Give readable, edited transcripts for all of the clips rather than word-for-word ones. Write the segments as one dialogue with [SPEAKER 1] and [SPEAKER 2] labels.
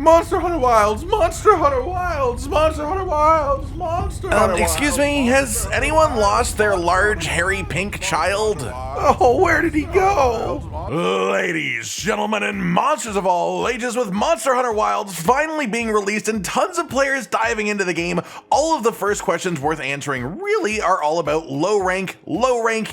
[SPEAKER 1] Monster Hunter Wilds! Monster Hunter Wilds! Monster Hunter Wilds! Monster Hunter Wilds!
[SPEAKER 2] Excuse me, has anyone lost their large, hairy, pink child?
[SPEAKER 1] Oh, where did he go?
[SPEAKER 2] Ladies, gentlemen, and monsters of all ages, with Monster Hunter Wilds finally being released and tons of players diving into the game, all of the first questions worth answering really are all about low rank,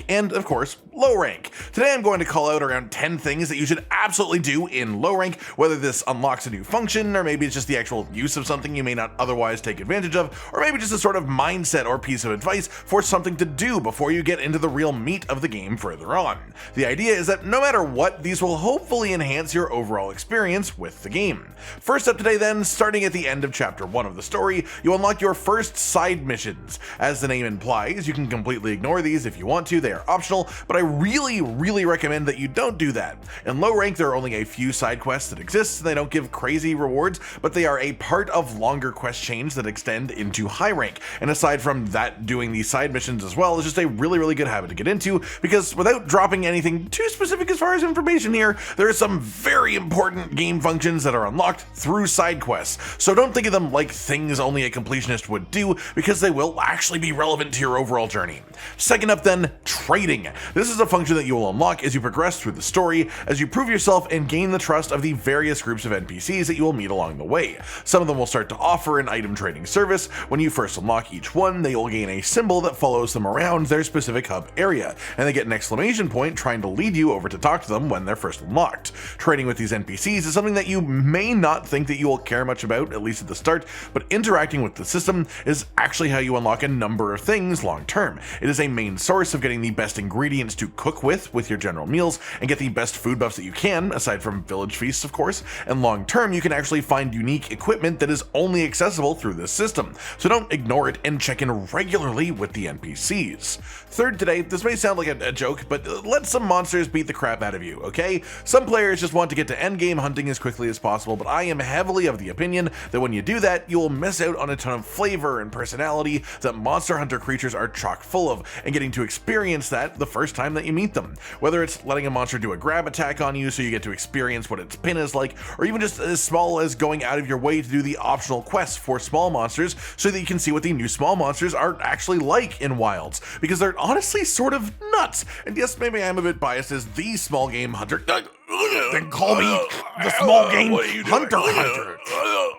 [SPEAKER 2] and of course, low rank. Today I'm going to call out around 10 things that you should absolutely do in low rank, whether this unlocks a new function, or maybe it's just the actual use of something you may not otherwise take advantage of, or maybe just a sort of mindset or piece of advice for something to do before you get into the real meat of the game further on. The idea is that no matter what, these will hopefully enhance your overall experience with the game. First up today then, starting at the end of chapter 1 of the story, you unlock your first side missions. As the name implies, you can completely ignore these if you want to, they are optional, but I really recommend that you don't do that. In low rank, there are only a few side quests that exist, and they don't give crazy rewards, but they are a part of longer quest chains that extend into high rank. And aside from that, doing these side missions as well is just a really good habit to get into, because without dropping anything too specific as far as information here, there are some very important game functions that are unlocked through side quests. So don't think of them like things only a completionist would do, because they will actually be relevant to your overall journey. Second up then, trading. This is a function that you will unlock as you progress through the story, as you prove yourself and gain the trust of the various groups of NPCs that you will meet along the way. Some of them will start to offer an item trading service. When you first unlock each one, they will gain a symbol that follows them around their specific hub area, and they get an exclamation point trying to lead you over to talk to them when they're first unlocked. Trading with these NPCs is something that you may not think that you will care much about, at least at the start, but interacting with the system is actually how you unlock a number of things long term. It is a main source of getting the best ingredients to cook with your general meals, and get the best food buffs that you can, aside from village feasts of course, and long term you can actually find unique equipment that is only accessible through this system, so don't ignore it and check in regularly with the NPCs. Third today, this may sound like a joke, but let some monsters beat the crap out of you, okay? Some players just want to get to endgame hunting as quickly as possible, but I am heavily of the opinion that when you do that, you will miss out on a ton of flavor and personality that Monster Hunter creatures are chock full of, and getting to experience that the first time that you meet them. Whether it's letting a monster do a grab attack on you so you get to experience what its pin is like, or even just as small as going out of your way to do the optional quests for small monsters so that you can see what the new small monsters are actually like in Wilds, because they're honestly sort of nuts. And yes, maybe I'm a bit biased as the small game hunter. Then call me the small game hunter.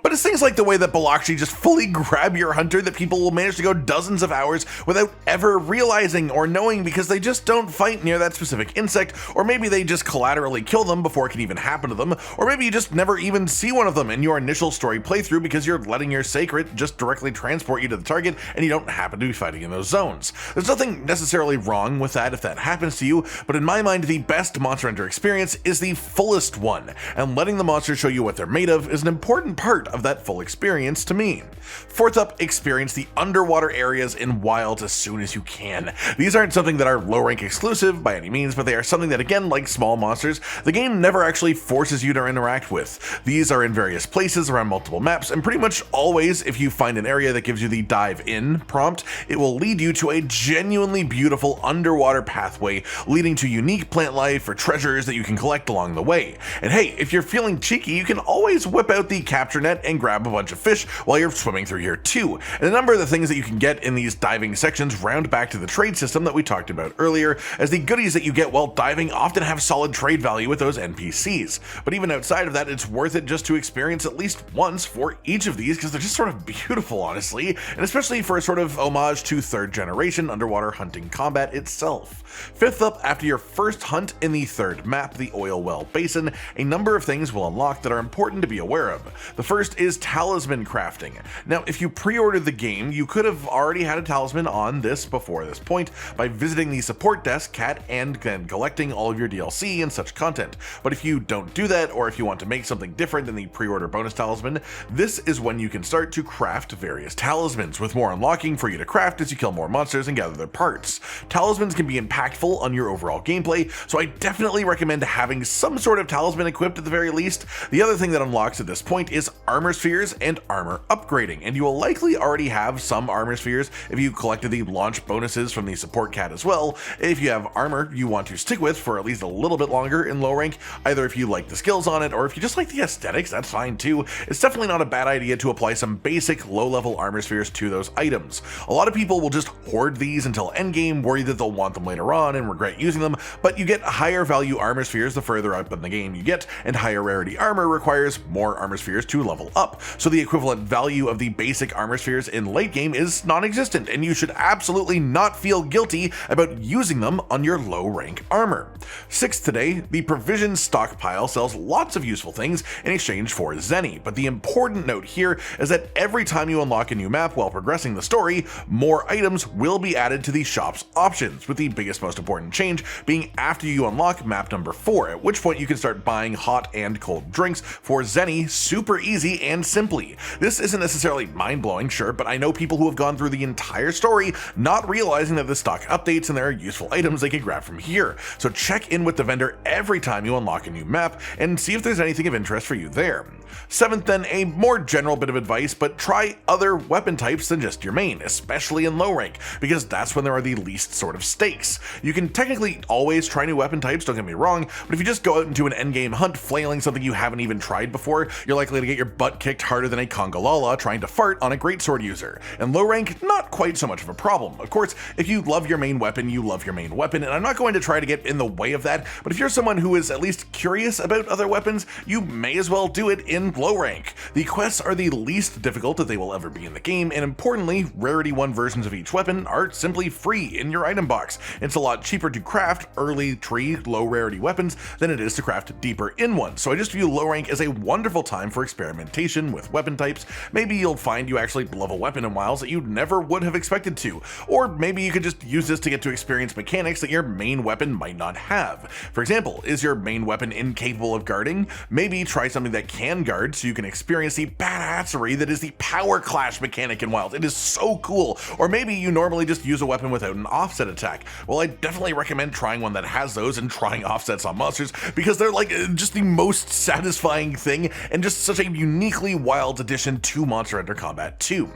[SPEAKER 2] But it's things like the way that Biloxi just fully grab your hunter that people will manage to go dozens of hours without ever realizing or knowing, because they just don't fight near that specific insect, or maybe they just collaterally kill them before it can even happen to them, or maybe you just never even see one of them in your initial story playthrough because you're letting your seikret just directly transport you to the target and you don't happen to be fighting in those zones. There's nothing necessarily wrong with that if that happens to you, but in my mind the best Monster Hunter experience is the fullest one, and letting the monsters show you what they're made of is an important part of that full experience to me. Fourth up, experience the underwater areas in Wilds as soon as you can. These aren't something that are low rank exclusive by any means, but they are something that, again, like small monsters, the game never actually forces you to interact with. These are in various places around multiple maps, and pretty much always if you find an area that gives you the dive in prompt, it will lead you to a genuinely beautiful underwater pathway leading to unique plant life or treasures that you can collect along the way. And hey, if you're feeling cheeky, you can always whip out the capture net and grab a bunch of fish while you're swimming through here too. And a number of the things that you can get in these diving sections round back to the trade system that we talked about earlier, as the goodies that you get while diving often have solid trade value with those NPCs. But even outside of that, it's worth it just to experience at least once for each of these, because they're just sort of beautiful, honestly, and especially for a sort of homage to third generation underwater hunting combat itself. Fifth up, after your first hunt in the third map, the oilwell basin, a number of things will unlock that are important to be aware of. The first is Talisman Crafting. Now, if you pre-ordered the game, you could have already had a talisman on this before this point by visiting the support desk, Cat, and then collecting all of your DLC and such content. But if you don't do that, or if you want to make something different than the pre-order bonus talisman, this is when you can start to craft various talismans, with more unlocking for you to craft as you kill more monsters and gather their parts. Talismans can be impactful on your overall gameplay, so I definitely recommend having some sort of talisman equipped at the very least. The other thing that unlocks at this point is armor armor spheres, and armor upgrading. And you will likely already have some armor spheres if you collected the launch bonuses from the support cat as well. If you have armor you want to stick with for at least a little bit longer in low rank, either if you like the skills on it or if you just like the aesthetics, that's fine too. It's definitely not a bad idea to apply some basic low-level armor spheres to those items. A lot of people will just hoard these until endgame, worried that they'll want them later on and regret using them, but you get higher value armor spheres the further up in the game you get, and higher rarity armor requires more armor spheres to level up. So the equivalent value of the basic armor spheres in late game is non-existent, and you should absolutely not feel guilty about using them on your low rank armor. Sixth today, the provision stockpile sells lots of useful things in exchange for zenny, but the important note here is that every time you unlock a new map while progressing the story, more items will be added to the shop's options, with the biggest most important change being after you unlock map number 4, at which point you can start buying hot and cold drinks for zenny super easy and simply. This isn't necessarily mind-blowing, sure, but I know people who have gone through the entire story not realizing that the stock updates and there are useful items they can grab from here. So check in with the vendor every time you unlock a new map and see if there's anything of interest for you there. Seventh then, a more general bit of advice, but try other weapon types than just your main, especially in low rank, because that's when there are the least sort of stakes. You can technically always try new weapon types, don't get me wrong, but if you just go out into an endgame hunt flailing something you haven't even tried before, you're likely to get your butt kicked harder than a Congalala trying to fart on a greatsword user. And low rank, not quite so much of a problem. Of course, if you love your main weapon, you love your main weapon, and I'm not going to try to get in the way of that, but if you're someone who is at least curious about other weapons, you may as well do it in low rank. The quests are the least difficult that they will ever be in the game, and importantly, rarity 1 versions of each weapon are simply free in your item box. It's a lot cheaper to craft early tree low rarity weapons than it is to craft deeper in ones, so I just view low rank as a wonderful time for experimentation with weapon types. Maybe you'll find you actually love a weapon in wilds that you never would have expected to, or maybe you could just use this to get to experience mechanics that your main weapon might not have. For example, is your main weapon incapable of guarding? Maybe try something that can guard so you can experience the badassery that is the power clash mechanic in wilds. It is so cool. Or maybe you normally just use a weapon without an offset attack. Well, I definitely recommend trying one that has those and trying offsets on monsters, because they're like just the most satisfying thing and just such a uniquely wild addition to Monster Hunter Combat 2.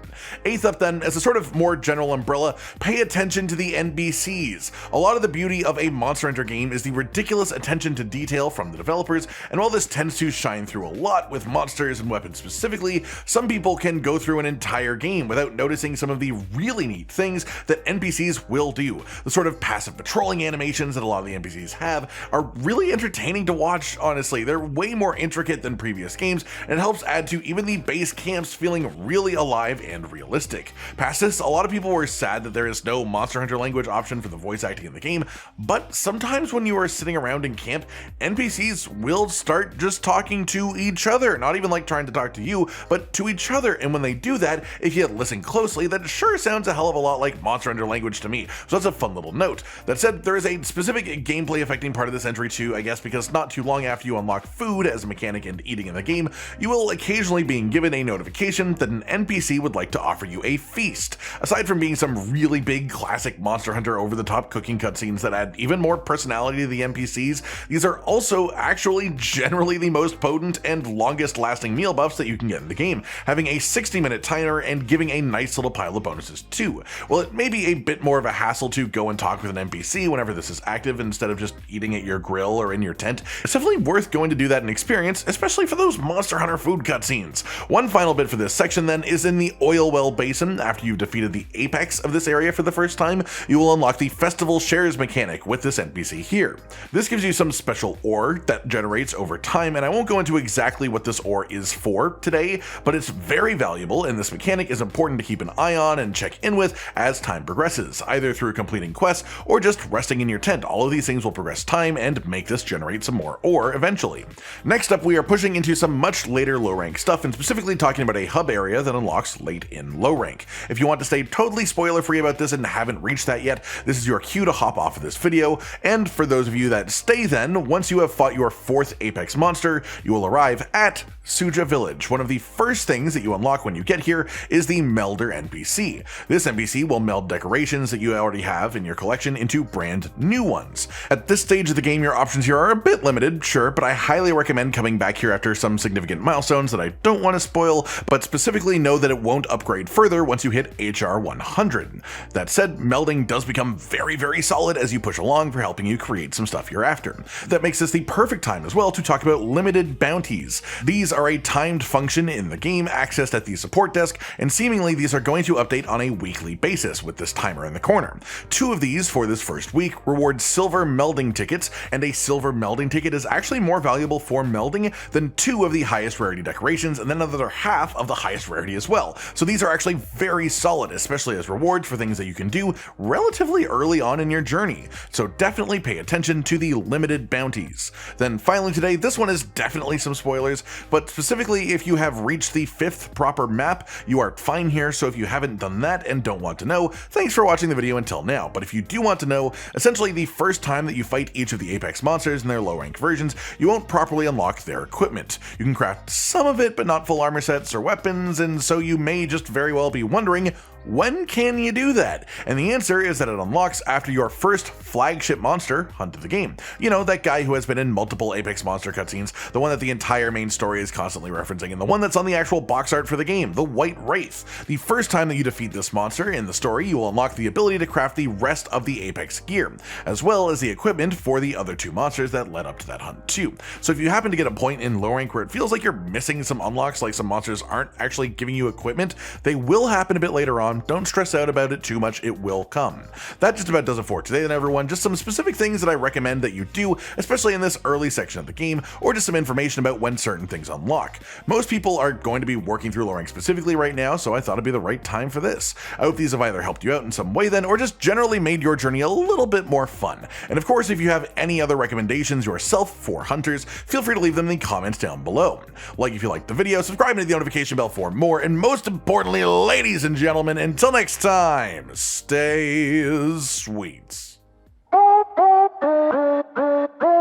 [SPEAKER 2] Eighth up then, as a sort of more general umbrella, pay attention to the NPCs. A lot of the beauty of a Monster Hunter game is the ridiculous attention to detail from the developers, and while this tends to shine through a lot with monsters and weapons specifically, some people can go through an entire game without noticing some of the really neat things that NPCs will do. The sort of passive patrolling animations that a lot of the NPCs have are really entertaining to watch, honestly. They're way more intricate than previous games, and it helps add to even the base camps feeling really alive and realistic. Past this, a lot of people were sad that there is no Monster Hunter language option for the voice acting in the game, but sometimes when you are sitting around in camp, NPCs will start just talking to each other, not even like trying to talk to you, but to each other, and when they do that, if you listen closely, that sure sounds a hell of a lot like Monster Hunter language to me, so that's a fun little note. That said, there is a specific gameplay affecting part of this entry too, I guess, because not too long after you unlock food as a mechanic and eating in the game, you will occasionally be given a notification that an NPC would like to offer you a feast. Aside from being some really big classic Monster Hunter over-the-top cooking cutscenes that add even more personality to the NPCs, these are also actually generally the most potent and longest lasting meal buffs that you can get in the game, having a 60-minute timer and giving a nice little pile of bonuses too. While it may be a bit more of a hassle to go and talk with an NPC whenever this is active instead of just eating at your grill or in your tent, it's definitely worth going to do that in experience, especially for those Monster Hunter food cutscenes. One final bit for this section then is in the oilwell basin. After you've defeated the apex of this area for the first time, you will unlock the festival shares mechanic with this NPC here. This gives you some special ore that generates over time, and I won't go into exactly what this ore is for today, but it's very valuable, and this mechanic is important to keep an eye on and check in with as time progresses, either through completing quests or just resting in your tent. All of these things will progress time and make this generate some more ore eventually. Next up, we are pushing into some much later low rank stuff, and specifically talking about a hub area that unlocks late in low rank. If you want to stay totally spoiler free about this and haven't reached that yet, this is your cue to hop off of this video, and for those of you that stay then, once you have fought your 4th apex monster, you will arrive at Suja Village. One of the first things that you unlock when you get here is the Melder NPC. This NPC will meld decorations that you already have in your collection into brand new ones. At this stage of the game, your options here are a bit limited, sure, but I highly recommend coming back here after some significant milestones that I don't want to spoil, but specifically know that it won't upgrade further once you hit HR 100. That said, melding does become very solid as you push along for helping you create some stuff you're after. That makes this the perfect time as well to talk about limited bounties. These are a timed function in the game accessed at the support desk, and seemingly these are going to update on a weekly basis with this timer in the corner. 2 of these for this first week reward silver melding tickets, and a silver melding ticket is actually more valuable for melding than 2 of the highest rarity decorations, and then another half of the highest rarity as well. So these are actually very solid, especially as rewards for things that you can do relatively early on in your journey. So definitely pay attention to the limited bounties. Then finally today, this one is definitely some spoilers, but specifically if you have reached the 5th proper map, you are fine here. So if you haven't done that and don't want to know, thanks for watching the video until now. But if you do want to know, essentially the first time that you fight each of the Apex monsters in their low rank versions, you won't properly unlock their equipment. You can craft some of it, but not full armor sets or weapons, and so you may just very well be wondering, when can you do that? And the answer is that it unlocks after your first flagship monster hunt of the game. You know, that guy who has been in multiple Apex monster cutscenes, the one that the entire main story is constantly referencing, and the one that's on the actual box art for the game, the White Wraith. The first time that you defeat this monster in the story, you will unlock the ability to craft the rest of the Apex gear, as well as the equipment for the other 2 monsters that led up to that hunt too. So if you happen to get a point in low rank where it feels like you're missing some unlocks, like some monsters aren't actually giving you equipment, they will happen a bit later on. Don't stress out about it too much, it will come. That just about does it for today then, everyone. Just some specific things that I recommend that you do, especially in this early section of the game, or just some information about when certain things unlock. Most people are going to be working through low rank specifically right now, so I thought it'd be the right time for this. I hope these have either helped you out in some way then, or just generally made your journey a little bit more fun. And of course, if you have any other recommendations yourself for hunters, feel free to leave them in the comments down below. Like if you liked the video, subscribe and hit the notification bell for more, and most importantly, ladies and gentlemen, until next time, stay sweet.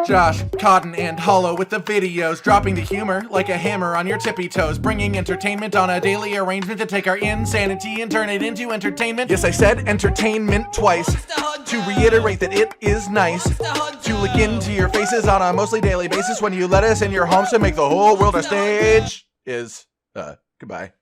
[SPEAKER 1] Josh, Cotton, and Hollow with the videos, dropping the humor like a hammer on your tippy toes, bringing entertainment on a daily arrangement to take our insanity and turn it into entertainment. Yes, I said entertainment twice, to reiterate that it is nice to look into your faces on a mostly daily basis when you let us in your homes to make the whole world a stage. Goodbye.